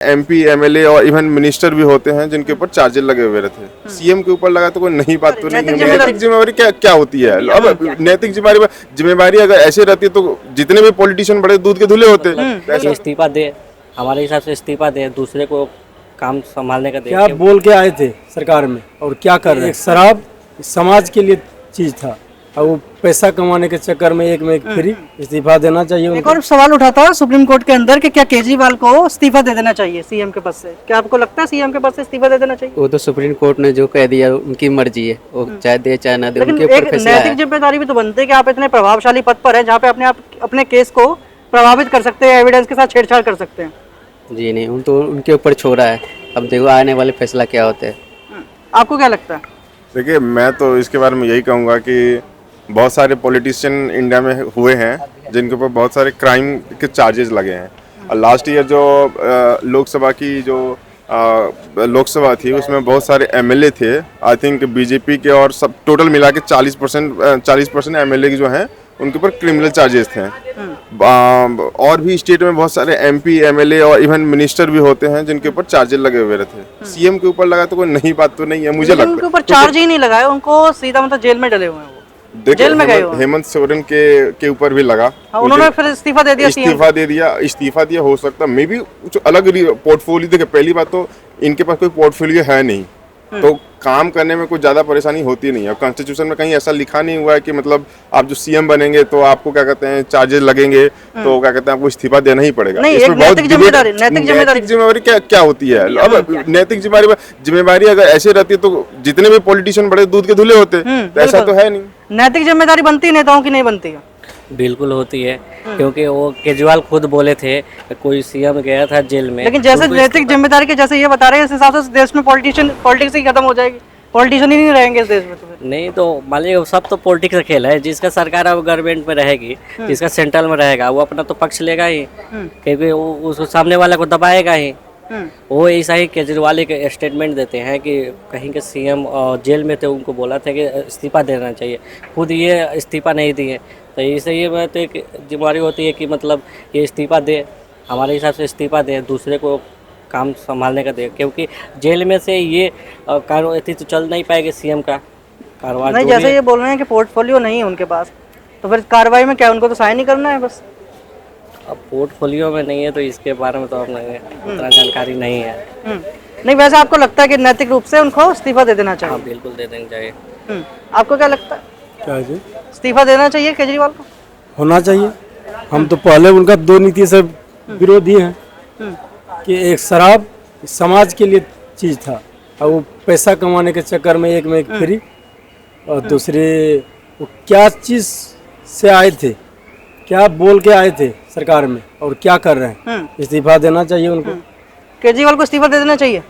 MP MLA और even minister भी होते हैं जिनके ऊपर चार्जेस लगे हुए रहते हैं। सीएम के ऊपर लगा तो कोई नई बात तो नहीं है। नैतिक जिम्मेवारी क्या होती है? अब नैतिक जिम्मेवारी अगर ऐसे रहती है तो जितने भी पॉलिटिशियन बड़े दूध के धुले होते। इस्तीफा दे, हमारे हिसाब से इस्तीफा दे, दूसरे को काम संभालने का दे। क्या बोल के आए थे सरकार में और क्या कर रहे हैं? शराब समाज के लिए चीज था और वो पैसा कमाने के चक्कर में एक फ्री इस्तीफा देना चाहिए। एक और सवाल उठा था सुप्रीम कोर्ट के अंदर कि क्या केजरीवाल को इस्तीफा दे देना चाहिए सीएम के पद से। क्या आपको लगता है सीएम के पद से इस्तीफा दे देना चाहिए? वो तो सुप्रीम कोर्ट ने जो कह दिया उनकी मर्जी है, वो चाहे दे चाहे ना दे, उनके ऊपर फैसला है। नैतिक जिम्मेदारी भी तो बनती है कि आप इतने प्रभावशाली पद पर हैं जहाँ पे अपने केस को प्रभावित कर सकते हैं, एविडेंस के साथ छेड़छाड़ कर सकते हैं। जी नहीं, उन तो उनके ऊपर छोड़ा है। अब देखो आने वाले फैसला क्या होते हैं। आपको क्या लगता है? देखिए, मैं तो इसके बारे में यही कहूँगा कि बहुत सारे पॉलिटिशियन इंडिया में हुए हैं जिनके ऊपर बहुत सारे क्राइम के चार्जेस लगे हैं। और लास्ट ईयर जो लोकसभा की जो लोकसभा थी उसमें बहुत सारे एमएलए थे। आई थिंक बीजेपी के और सब टोटल मिला के 40% एमएलए जो हैं उनके ऊपर क्रिमिनल चार्जेस थे। और भी स्टेट में बहुत सारे एमपी एमएलए और इवन मिनिस्टर भी होते हैं जिनके ऊपर चार्जेस लगे हुए रहते हैं। सीएम के ऊपर लगा तो कोई नई बात तो नहीं है मुझे लगता है। उनके ऊपर चार्ज ही नहीं लगाया, उनको सीधा मतलब जेल में डले हुए हैं। जेल में गए हेमंत सोरेन के ऊपर भी लगा। उन्होंने फिर इस्तीफा दे दिया। इस्तीफा दिया हो सकता मे बी कुछ अलग पोर्टफोलियो। देखिए, पहली बात तो इनके पास कोई पोर्टफोलियो है नहीं, तो काम करने में कुछ ज्यादा परेशानी होती नहीं है। कॉन्स्टिट्यूशन में कहीं ऐसा लिखा नहीं हुआ है कि मतलब आप जो सीएम बनेंगे तो आपको क्या कहते हैं चार्जेस लगेंगे, तो क्या कहते हैं आपको इस्तीफा देना ही पड़ेगा। इसमें बहुत नैतिक जिम्मेवारी क्या होती है? अब नैतिक जिम्मेवारी अगर ऐसे रहती है तो जितने भी पॉलिटिशियन बड़े दूध के धुले होते, ऐसा तो है नहीं। नैतिक जिम्मेदारी बनती है नेताओं की, नहीं बनती है? बिल्कुल होती है, क्योंकि वो केजरीवाल खुद बोले थे कोई सीएम गया था जेल में। लेकिन जैसे नैतिक जिम्मेदारी के जैसे ये बता रहे हैं इस हिसाब से देश में पॉलिटिक्स ही खत्म हो जाएगी, पॉलिटिशियन ही नहीं रहेंगे इस देश में। तो नहीं तो मान लीजिए सब तो पॉलिटिक्स का खेल है। जिसका सरकार अब गवर्नमेंट में रहेगी, जिसका सेंट्रल में रहेगा, वो अपना तो पक्ष लेगा ही, क्योंकि वो उसको सामने वाला को दबाएगा ही। वो ऐसा ही केजरीवाल एक स्टेटमेंट देते हैं कि कहीं के सीएम जेल में थे, उनको बोला था कि इस्तीफा देना चाहिए, खुद ये इस्तीफा नहीं दिए। तो इसे ये बात एक जिम्मेदारी होती है कि मतलब ये इस्तीफा दे, हमारे हिसाब से इस्तीफा दे, दूसरे को काम संभालने का दे, क्योंकि जेल में से ये कार्रवाई तो चल नहीं पाएगी सीएम का कार्रवाई। नहीं, जैसे ये बोल रहे हैं कि पोर्टफोलियो नहीं है उनके पास, तो फिर कार्रवाई में क्या उनको तो साइन ही करना है बस। अब पोर्टफोलियो में नहीं है तो इसके बारे में तो अपने उतना जानकारी नहीं है। नहीं, वैसे आपको लगता है कि नैतिक रूप से उनको इस्तीफा दे देना चाहिए? हाँ, बिल्कुल दे देना चाहिए। आपको क्या लगता है? क्या जी? इस्तीफा देना चाहिए केजरीवाल को? होना चाहिए। हम तो पहले उनका दो नीति से विरोधी हैं कि एक शराब समाज के लिए चीज था और वो पैसा कमाने के चक्कर में एक फ्री, और दूसरे वो क्या चीज से आए थे, क्या बोल के आए थे सरकार में और क्या कर रहे हैं? इस्तीफा देना चाहिए उनको। केजरीवाल को इस्तीफा दे देना चाहिए?